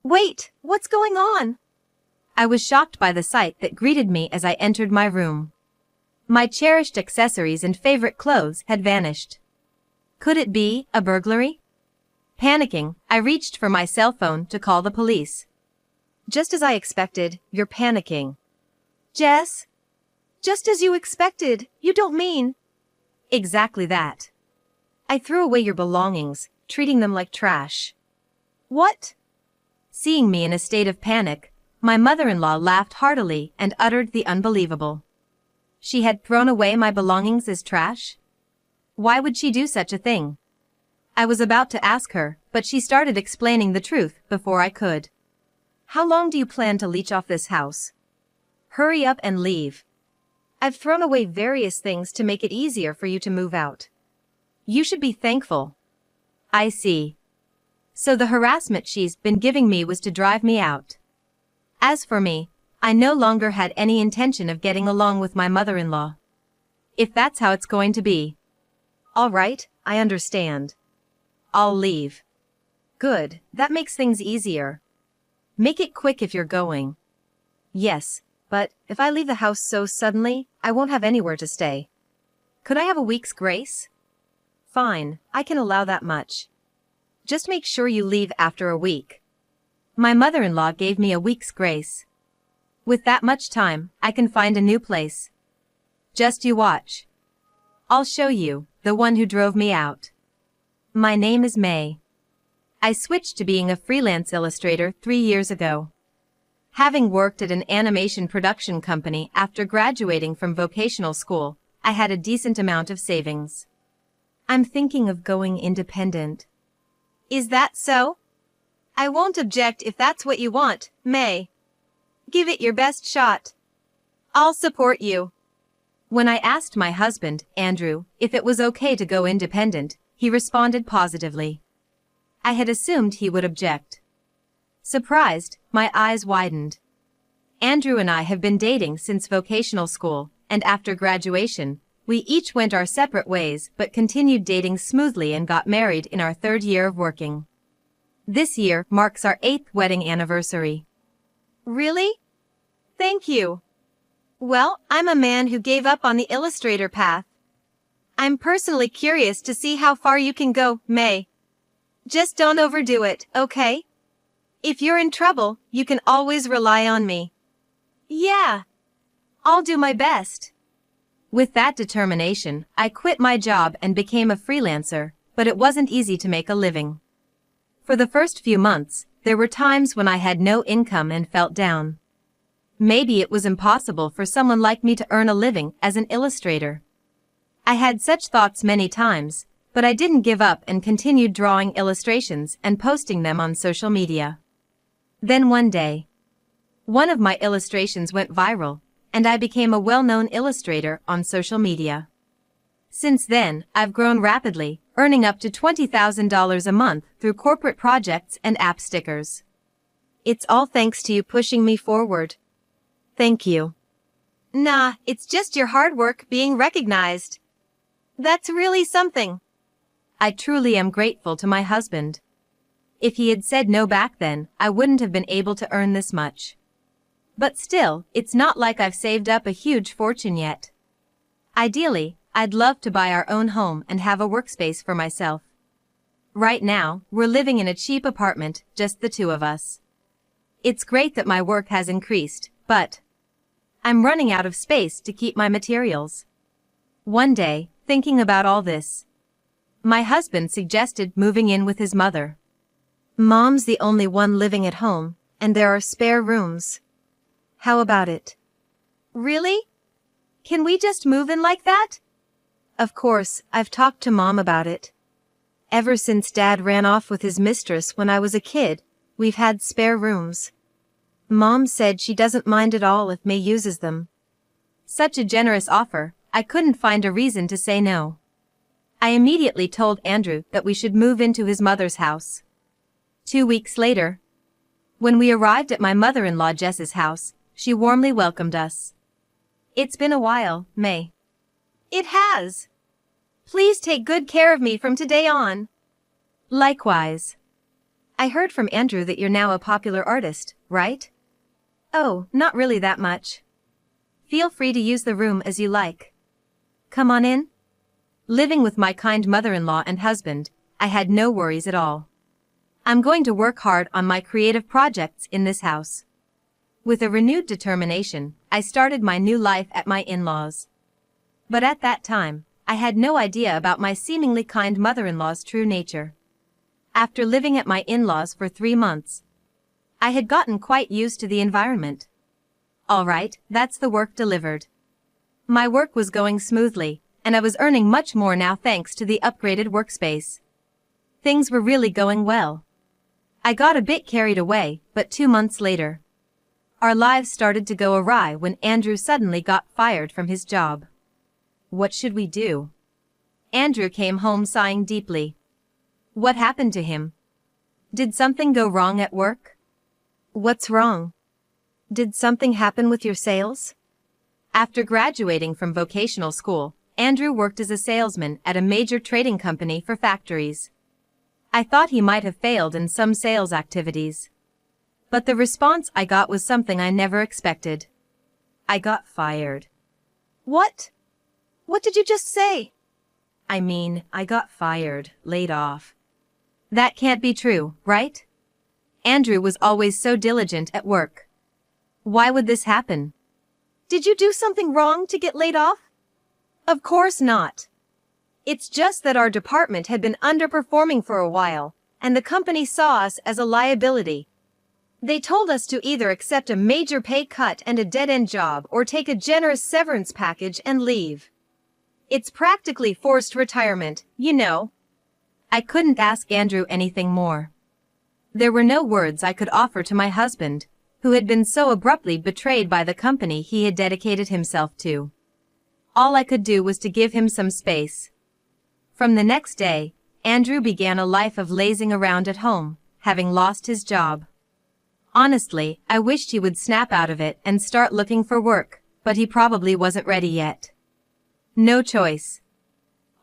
Wait, what's going on? I was shocked by the sight that greeted me as I entered my room. My cherished accessories and favorite clothes had vanished. Could it be a burglary? Panicking, I reached for my cell phone to call the police. Just as I expected, you're panicking. Jess? Just as you expected, you don't mean... Exactly that. I threw away your belongings, treating them like trash. What? Seeing me in a state of panic, my mother-in-law laughed heartily and uttered the unbelievable. She had thrown away my belongings as trash? Why would she do such a thing? I was about to ask her, but she started explaining the truth before I could. How long do you plan to leech off this house? Hurry up and leave. I've thrown away various things to make it easier for you to move out. You should be thankful. I see. So the harassment she's been giving me was to drive me out. As for me, I no longer had any intention of getting along with my mother-in-law. If that's how it's going to be. All right, I understand. I'll leave. Good, that makes things easier. Make it quick if you're going. Yes, but if I leave the house so suddenly, I won't have anywhere to stay. Could I have a week's grace? Fine, I can allow that much. Just make sure you leave after a week. My mother-in-law gave me a week's grace. With that much time, I can find a new place. Just you watch. I'll show you, the one who drove me out. My name is May. I switched to being a freelance illustrator 3 years ago. Having worked at an animation production company after graduating from vocational school, I had a decent amount of savings. I'm thinking of going independent. Is that so? I won't object if that's what you want, May. Give it your best shot. I'll support you. When I asked my husband, Andrew, if it was okay to go independent, he responded positively. I had assumed he would object. Surprised, my eyes widened. Andrew and I have been dating since vocational school, and after graduation, we each went our separate ways but continued dating smoothly and got married in our 3rd year of working. This year marks our 8th wedding anniversary. Really? Thank you. Well, I'm a man who gave up on the illustrator path. I'm personally curious to see how far you can go, May. Just don't overdo it, okay? If you're in trouble, you can always rely on me. Yeah. I'll do my best. With that determination, I quit my job and became a freelancer, but it wasn't easy to make a living. For the first few months, there were times when I had no income and felt down. Maybe it was impossible for someone like me to earn a living as an illustrator. I had such thoughts many times, but I didn't give up and continued drawing illustrations and posting them on social media. Then one day, one of my illustrations went viral, and I became a well-known illustrator on social media. Since then, I've grown rapidly, earning up to $20,000 a month through corporate projects and app stickers. It's all thanks to you pushing me forward. Thank you. Nah, it's just your hard work being recognized. That's really something. I truly am grateful to my husband. If he had said no back then, I wouldn't have been able to earn this much. But still, it's not like I've saved up a huge fortune yet. Ideally, I'd love to buy our own home and have a workspace for myself. Right now, we're living in a cheap apartment, just the two of us. It's great that my work has increased, but I'm running out of space to keep my materials. One day, thinking about all this, my husband suggested moving in with his mother. Mom's the only one living at home, and there are spare rooms. How about it? Really? Can we just move in like that? Of course, I've talked to Mom about it. Ever since Dad ran off with his mistress when I was a kid, we've had spare rooms. Mom said she doesn't mind at all if May uses them. Such a generous offer, I couldn't find a reason to say no. I immediately told Andrew that we should move into his mother's house. 2 weeks later, when we arrived at my mother-in-law Jess's house, she warmly welcomed us. It's been a while, May. It has. Please take good care of me from today on. Likewise. I heard from Andrew that you're now a popular artist, right? Oh, not really that much. Feel free to use the room as you like. Come on in. Living with my kind mother-in-law and husband, I had no worries at all. I'm going to work hard on my creative projects in this house. With a renewed determination, I started my new life at my in-laws. But at that time, I had no idea about my seemingly kind mother-in-law's true nature. After living at my in-laws for 3 months, I had gotten quite used to the environment. All right, that's the work delivered. My work was going smoothly, and I was earning much more now thanks to the upgraded workspace. Things were really going well. I got a bit carried away, but 2 months later, our lives started to go awry when Andrew suddenly got fired from his job. What should we do? Andrew came home sighing deeply. What happened to him? Did something go wrong at work? What's wrong? Did something happen with your sales? After graduating from vocational school, Andrew worked as a salesman at a major trading company for factories. I thought he might have failed in some sales activities. But the response I got was something I never expected. I got fired. What? What did you just say? I mean, I got fired, laid off. That can't be true, right? Andrew was always so diligent at work. Why would this happen? Did you do something wrong to get laid off? Of course not. It's just that our department had been underperforming for a while, and the company saw us as a liability. They told us to either accept a major pay cut and a dead-end job or take a generous severance package and leave. It's practically forced retirement, you know. I couldn't ask Andrew anything more. There were no words I could offer to my husband, who had been so abruptly betrayed by the company he had dedicated himself to. All I could do was to give him some space. From the next day, Andrew began a life of lazing around at home, having lost his job. Honestly, I wished he would snap out of it and start looking for work, but he probably wasn't ready yet. No choice.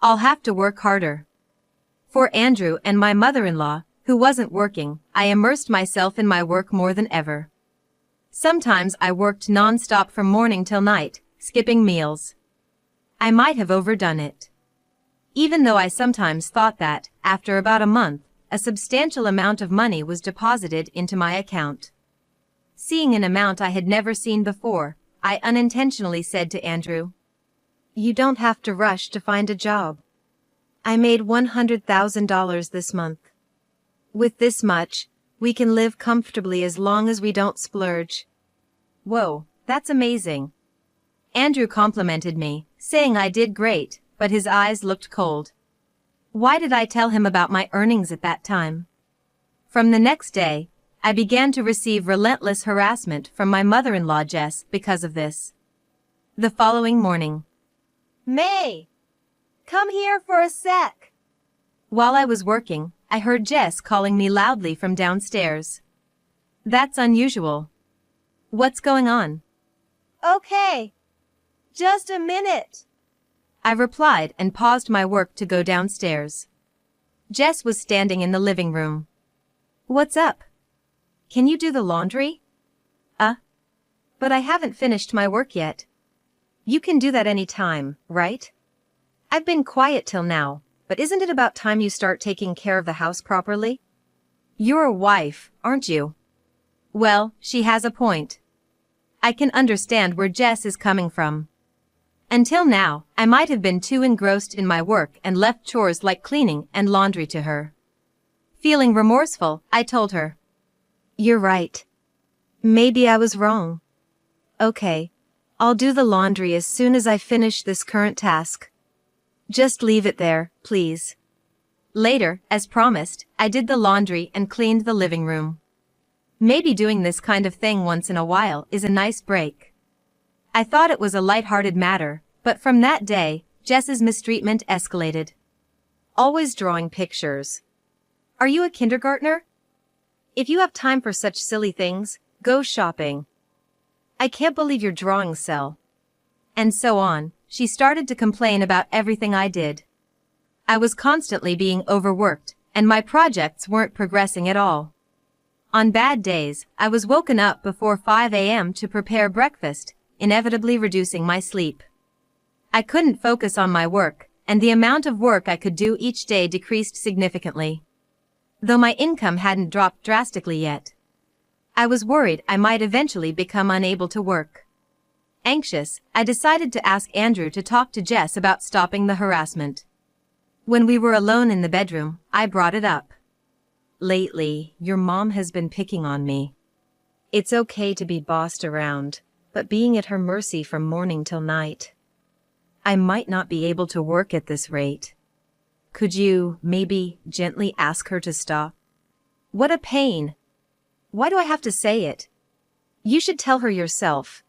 I'll have to work harder. For Andrew and my mother-in-law, who wasn't working, I immersed myself in my work more than ever. Sometimes I worked non-stop from morning till night, skipping meals. I might have overdone it. Even though I sometimes thought that, after about a month, a substantial amount of money was deposited into my account. Seeing an amount I had never seen before, I unintentionally said to Andrew, "You don't have to rush to find a job. I made $100,000 this month. With this much, we can live comfortably as long as we don't splurge." Whoa, that's amazing. Andrew complimented me, saying I did great, but his eyes looked cold. Why did I tell him about my earnings at that time? From the next day, I began to receive relentless harassment from my mother-in-law Jess because of this. The following morning, "May, come here for a sec." While I was working, I heard Jess calling me loudly from downstairs. That's unusual. What's going on? Okay. Just a minute, I replied and paused my work to go downstairs. Jess was standing in the living room. What's up? Can you do the laundry? But I haven't finished my work yet. You can do that any time, right? I've been quiet till now, but isn't it about time you start taking care of the house properly? You're a wife, aren't you? Well, she has a point. I can understand where Jess is coming from. Until now, I might have been too engrossed in my work and left chores like cleaning and laundry to her. Feeling remorseful, I told her, "You're right. Maybe I was wrong. Okay, I'll do the laundry as soon as I finish this current task. Just leave it there, please." Later, as promised, I did the laundry and cleaned the living room. Maybe doing this kind of thing once in a while is a nice break. I thought it was a light-hearted matter, but from that day, Jess's mistreatment escalated. Always drawing pictures. Are you a kindergartner? If you have time for such silly things, go shopping. I can't believe your drawings sell. And so on, she started to complain about everything I did. I was constantly being overworked, and my projects weren't progressing at all. On bad days, I was woken up before 5 a.m. to prepare breakfast, inevitably reducing my sleep. I couldn't focus on my work, and the amount of work I could do each day decreased significantly. Though my income hadn't dropped drastically yet, I was worried I might eventually become unable to work. Anxious, I decided to ask Andrew to talk to Jess about stopping the harassment. When we were alone in the bedroom, I brought it up. Lately, your mom has been picking on me. It's okay to be bossed around, but being at her mercy from morning till night. I might not be able to work at this rate. Could you, maybe, gently ask her to stop? What a pain. Why do I have to say it? You should tell her yourself.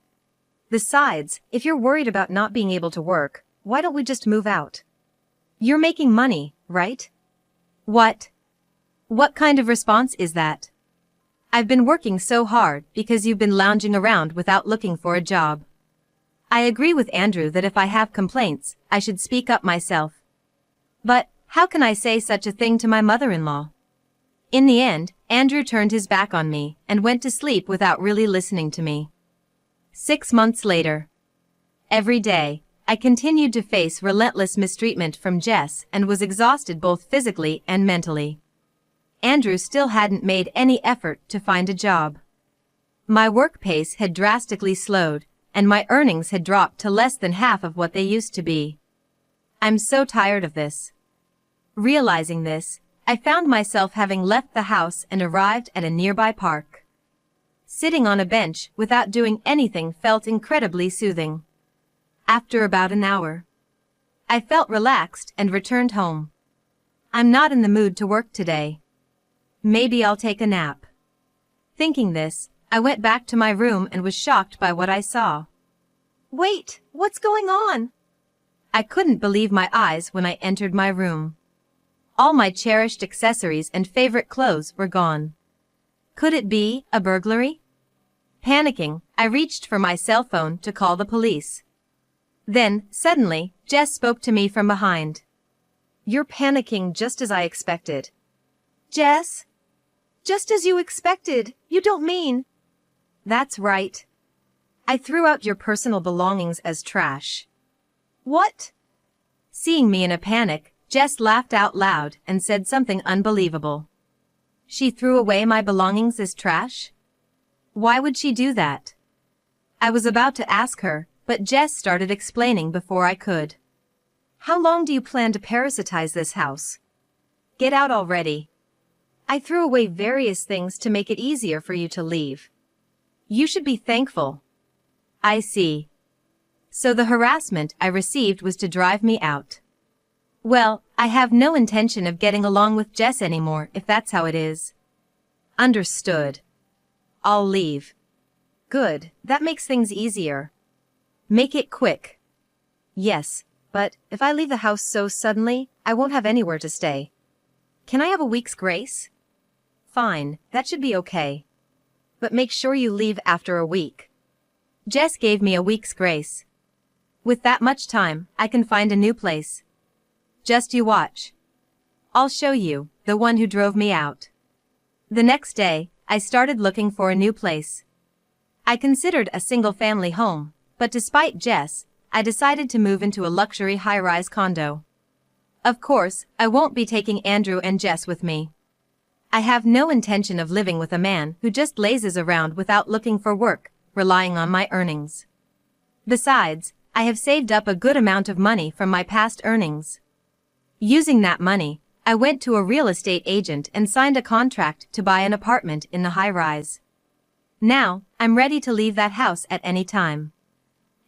Besides, if you're worried about not being able to work, why don't we just move out? You're making money, right? What? What kind of response is that? I've been working so hard because you've been lounging around without looking for a job. I agree with Andrew that if I have complaints, I should speak up myself. But, how can I say such a thing to my mother-in-law? In the end, Andrew turned his back on me and went to sleep without really listening to me. 6 months later. Every day, I continued to face relentless mistreatment from Jess and was exhausted both physically and mentally. Andrew still hadn't made any effort to find a job. My work pace had drastically slowed, and my earnings had dropped to less than half of what they used to be. I'm so tired of this. Realizing this, I found myself having left the house and arrived at a nearby park. Sitting on a bench without doing anything felt incredibly soothing. After about an hour, I felt relaxed and returned home. I'm not in the mood to work today. Maybe I'll take a nap. Thinking this, I went back to my room and was shocked by what I saw. Wait, what's going on? I couldn't believe my eyes when I entered my room. All my cherished accessories and favorite clothes were gone. Could it be a burglary? Panicking, I reached for my cell phone to call the police. Then, suddenly, Jess spoke to me from behind. You're panicking just as I expected. Jess? Just as you expected, you don't mean... That's right. I threw out your personal belongings as trash. What? Seeing me in a panic, Jess laughed out loud and said something unbelievable. She threw away my belongings as trash? Why would she do that? I was about to ask her, but Jess started explaining before I could. How long do you plan to parasitize this house? Get out already. I threw away various things to make it easier for you to leave. You should be thankful. I see. So the harassment I received was to drive me out. Well, I have no intention of getting along with Jess anymore if that's how it is. Understood. I'll leave. Good, that makes things easier. Make it quick. Yes, but if I leave the house so suddenly, I won't have anywhere to stay. Can I have a week's grace? Fine, that should be okay. But make sure you leave after a week. Jess gave me a week's grace. With that much time, I can find a new place. Just you watch. I'll show you, the one who drove me out. The next day, I started looking for a new place. I considered a single-family home, but despite Jess, I decided to move into a luxury high-rise condo. Of course, I won't be taking Andrew and Jess with me. I have no intention of living with a man who just lazes around without looking for work, relying on my earnings. Besides, I have saved up a good amount of money from my past earnings. Using that money, I went to a real estate agent and signed a contract to buy an apartment in the high-rise. Now, I'm ready to leave that house at any time.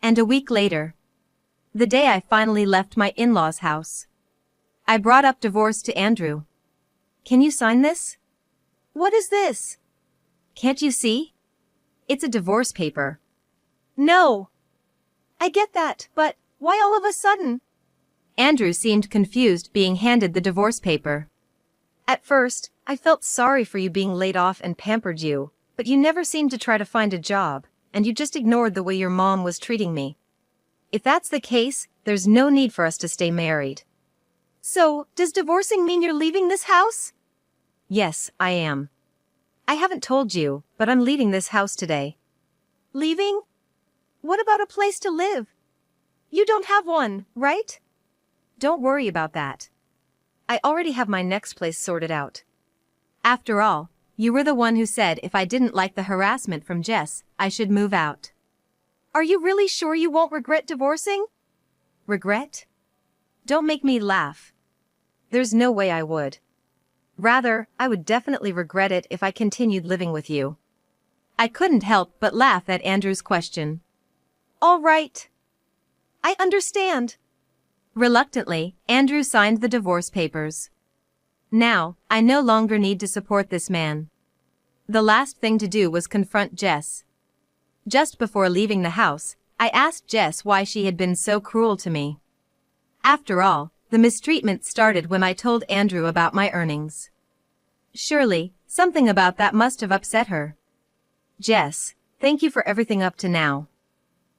And a week later, the day I finally left my in-laws' house, I brought up divorce to Andrew. Can you sign this? What is this? Can't you see? It's a divorce paper. No. I get that, but why all of a sudden? Andrew seemed confused being handed the divorce paper. At first, I felt sorry for you being laid off and pampered you, but you never seemed to try to find a job, and you just ignored the way your mom was treating me. If that's the case, there's no need for us to stay married. So, does divorcing mean you're leaving this house? Yes, I am. I haven't told you, but I'm leaving this house today. Leaving? What about a place to live? You don't have one, right? Don't worry about that. I already have my next place sorted out. After all, you were the one who said if I didn't like the harassment from Jess, I should move out. Are you really sure you won't regret divorcing? Regret? Don't make me laugh. There's no way I would. Rather, I would definitely regret it if I continued living with you. I couldn't help but laugh at Andrew's question. All right. I understand. Reluctantly, Andrew signed the divorce papers. Now, I no longer need to support this man. The last thing to do was confront Jess. Just before leaving the house, I asked Jess why she had been so cruel to me. After all, the mistreatment started when I told Andrew about my earnings. Surely, something about that must have upset her. Jess, thank you for everything up to now.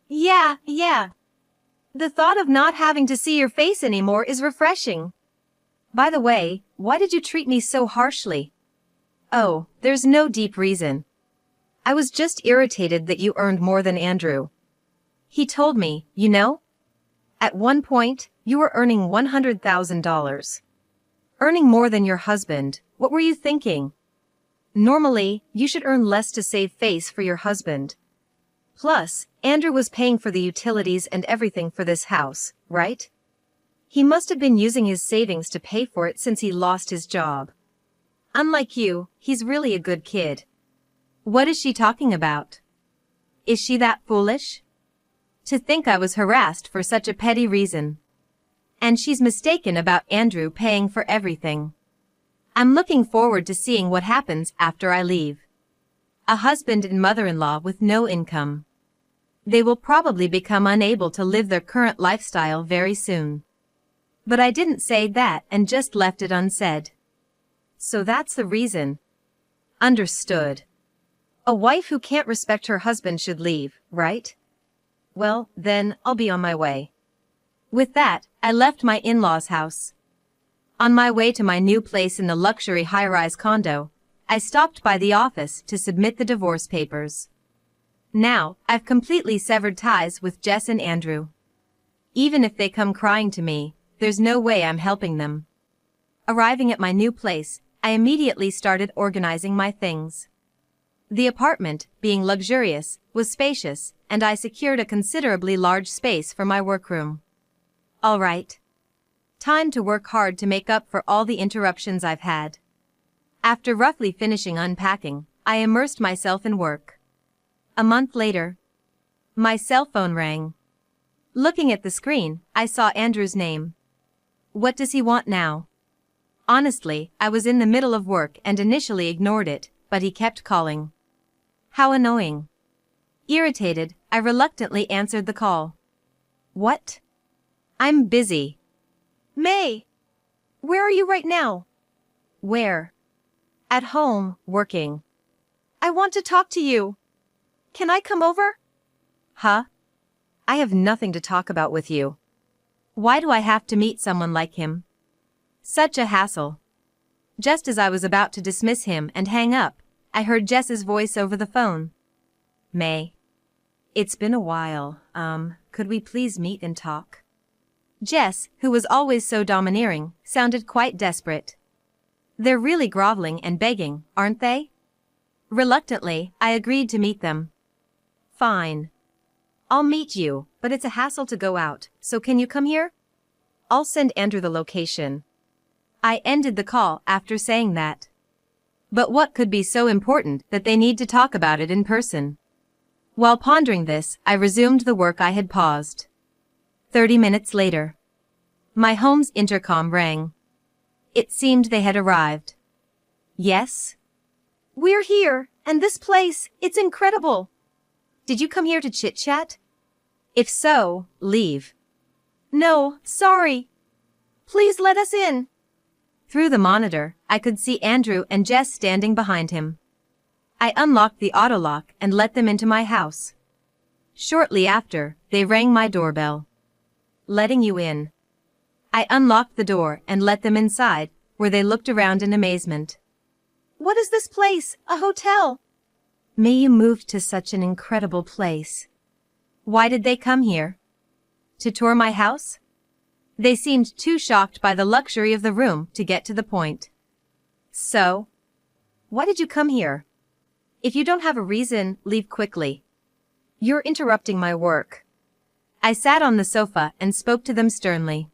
Yeah. The thought of not having to see your face anymore is refreshing. By the way, why did you treat me so harshly? Oh, there's no deep reason. I was just irritated that you earned more than Andrew. He told me, you know? At one point, you were earning $100,000. Earning more than your husband, what were you thinking? Normally, you should earn less to save face for your husband. Plus, Andrew was paying for the utilities and everything for this house, right? He must have been using his savings to pay for it since he lost his job. Unlike you, he's really a good kid. What is she talking about? Is she that foolish? To think I was harassed for such a petty reason. And she's mistaken about Andrew paying for everything. I'm looking forward to seeing what happens after I leave. A husband and mother-in-law with no income. They will probably become unable to live their current lifestyle very soon. But I didn't say that and just left it unsaid. So that's the reason. Understood. A wife who can't respect her husband should leave, right? Well, then, I'll be on my way. With that, I left my in-laws' house. On my way to my new place in the luxury high-rise condo, I stopped by the office to submit the divorce papers. Now, I've completely severed ties with Jess and Andrew. Even if they come crying to me, there's no way I'm helping them. Arriving at my new place, I immediately started organizing my things. The apartment, being luxurious, was spacious, and I secured a considerably large space for my workroom. All right. Time to work hard to make up for all the interruptions I've had. After roughly finishing unpacking, I immersed myself in work. A month later, my cell phone rang. Looking at the screen, I saw Andrew's name. What does he want now? Honestly, I was in the middle of work and initially ignored it, but he kept calling. How annoying. Irritated, I reluctantly answered the call. What? I'm busy. May, where are you right now? Where? At home, working. I want to talk to you. Can I come over? Huh? I have nothing to talk about with you. Why do I have to meet someone like him? Such a hassle. Just as I was about to dismiss him and hang up, I heard Jess's voice over the phone. May. It's been a while, could we please meet and talk? Jess, who was always so domineering, sounded quite desperate. They're really groveling and begging, aren't they? Reluctantly, I agreed to meet them. Fine. I'll meet you, but it's a hassle to go out, so can you come here? I'll send Andrew the location. I ended the call after saying that. But what could be so important that they need to talk about it in person? While pondering this, I resumed the work I had paused. 30 minutes later, my home's intercom rang. It seemed they had arrived. Yes? We're here, and this place, it's incredible. Did you come here to chit-chat? If so, leave. No, sorry. Please let us in. Through the monitor, I could see Andrew and Jess standing behind him. I unlocked the auto lock and let them into my house. Shortly after, they rang my doorbell. Letting you in. I unlocked the door and let them inside, where they looked around in amazement. What is this place? A hotel? May you moved to such an incredible place. Why did they come here? To tour my house? They seemed too shocked by the luxury of the room to get to the point. So, why did you come here? If you don't have a reason, leave quickly. You're interrupting my work. I sat on the sofa and spoke to them sternly.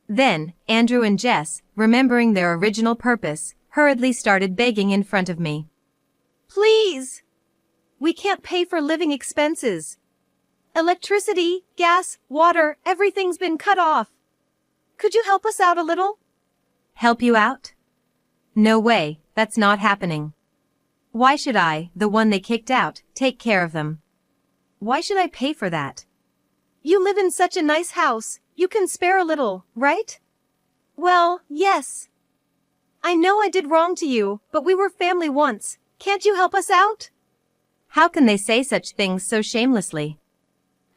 Then, Andrew and Jess, remembering their original purpose, hurriedly started begging in front of me. Please! We can't pay for living expenses. Electricity, gas, water, everything's been cut off. Could you help us out a little? Help you out? No way, that's not happening. Why should I, the one they kicked out, take care of them? Why should I pay for that? You live in such a nice house, you can spare a little, right? Well, yes. I know I did wrong to you, but we were family once. Can't you help us out? How can they say such things so shamelessly?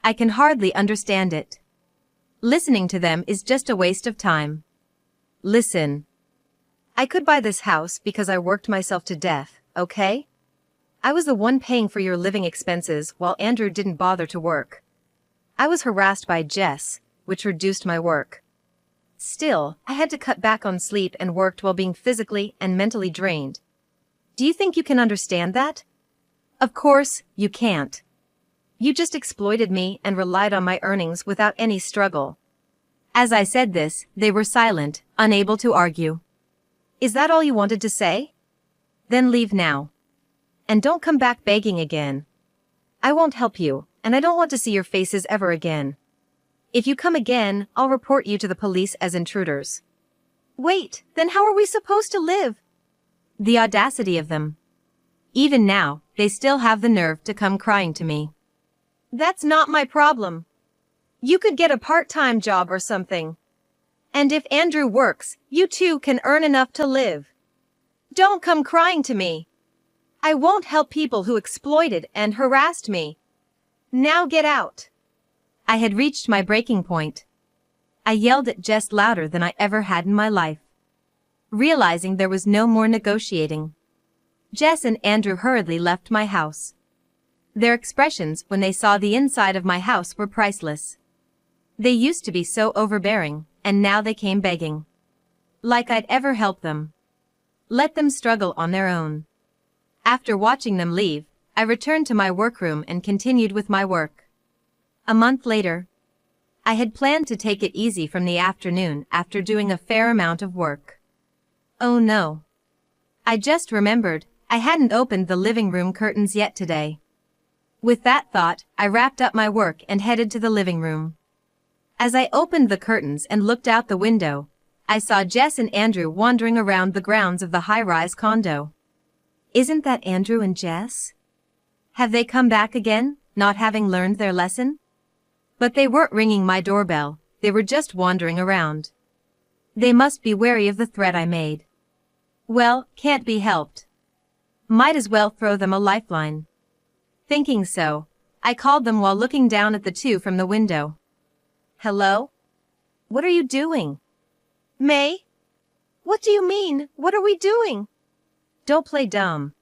I can hardly understand it. Listening to them is just a waste of time. Listen. I could buy this house because I worked myself to death, okay? I was the one paying for your living expenses while Andrew didn't bother to work. I was harassed by Jess, which reduced my work. Still, I had to cut back on sleep and worked while being physically and mentally drained. Do you think you can understand that? Of course, you can't. You just exploited me and relied on my earnings without any struggle. As I said this, they were silent, unable to argue. Is that all you wanted to say? Then leave now. And don't come back begging again. I won't help you, and I don't want to see your faces ever again. If you come again, I'll report you to the police as intruders. Wait, then how are we supposed to live? The audacity of them. Even now, they still have the nerve to come crying to me. That's not my problem. You could get a part-time job or something. And if Andrew works, you too can earn enough to live. Don't come crying to me. I won't help people who exploited and harassed me. Now get out. I had reached my breaking point. I yelled at Jess louder than I ever had in my life. Realizing there was no more negotiating, Jess and Andrew hurriedly left my house. Their expressions when they saw the inside of my house were priceless. They used to be so overbearing, and now they came begging. Like I'd ever help them. Let them struggle on their own. After watching them leave, I returned to my workroom and continued with my work. A month later, I had planned to take it easy from the afternoon after doing a fair amount of work. Oh no. I just remembered, I hadn't opened the living room curtains yet today. With that thought, I wrapped up my work and headed to the living room. As I opened the curtains and looked out the window, I saw Jess and Andrew wandering around the grounds of the high-rise condo. Isn't that Andrew and Jess? Have they come back again, not having learned their lesson? But they weren't ringing my doorbell, they were just wandering around. They must be wary of the threat I made. Well, can't be helped. Might as well throw them a lifeline. Thinking so, I called them while looking down at the two from the window. Hello? What are you doing? May? What do you mean? What are we doing? Don't play dumb.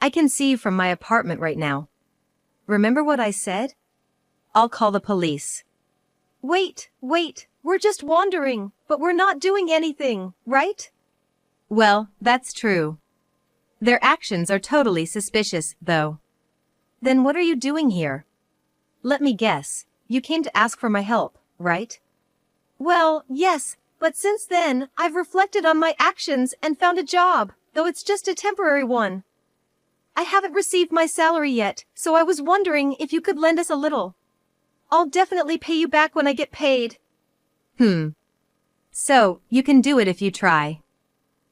I can see you from my apartment right now. Remember what I said? I'll call the police. Wait, we're just wandering, but we're not doing anything, right? Well, that's true. Their actions are totally suspicious, though. Then what are you doing here? Let me guess, you came to ask for my help, right? Well, yes, but since then, I've reflected on my actions and found a job, though it's just a temporary one. I haven't received my salary yet, so I was wondering if you could lend us a little. I'll definitely pay you back when I get paid. So, you can do it if you try.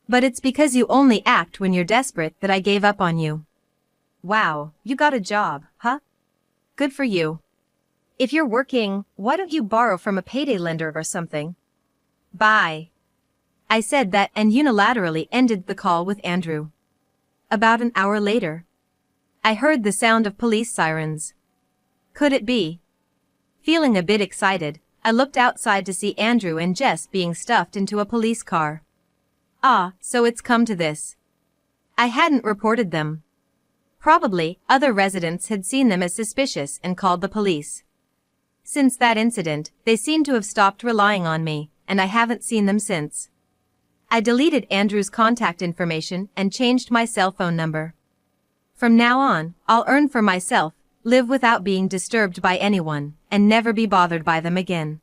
But it's because you only act when you're desperate that I gave up on you. Wow, you got a job, huh? Good for you. If you're working, why don't you borrow from a payday lender or something? Bye. I said that and unilaterally ended the call with Andrew. About an hour later, I heard the sound of police sirens. Could it be? Feeling a bit excited, I looked outside to see Andrew and Jess being stuffed into a police car. Ah, so it's come to this. I hadn't reported them. Probably, other residents had seen them as suspicious and called the police. Since that incident, they seem to have stopped relying on me, and I haven't seen them since. I deleted Andrew's contact information and changed my cell phone number. From now on, I'll earn for myself, live without being disturbed by anyone, and never be bothered by them again.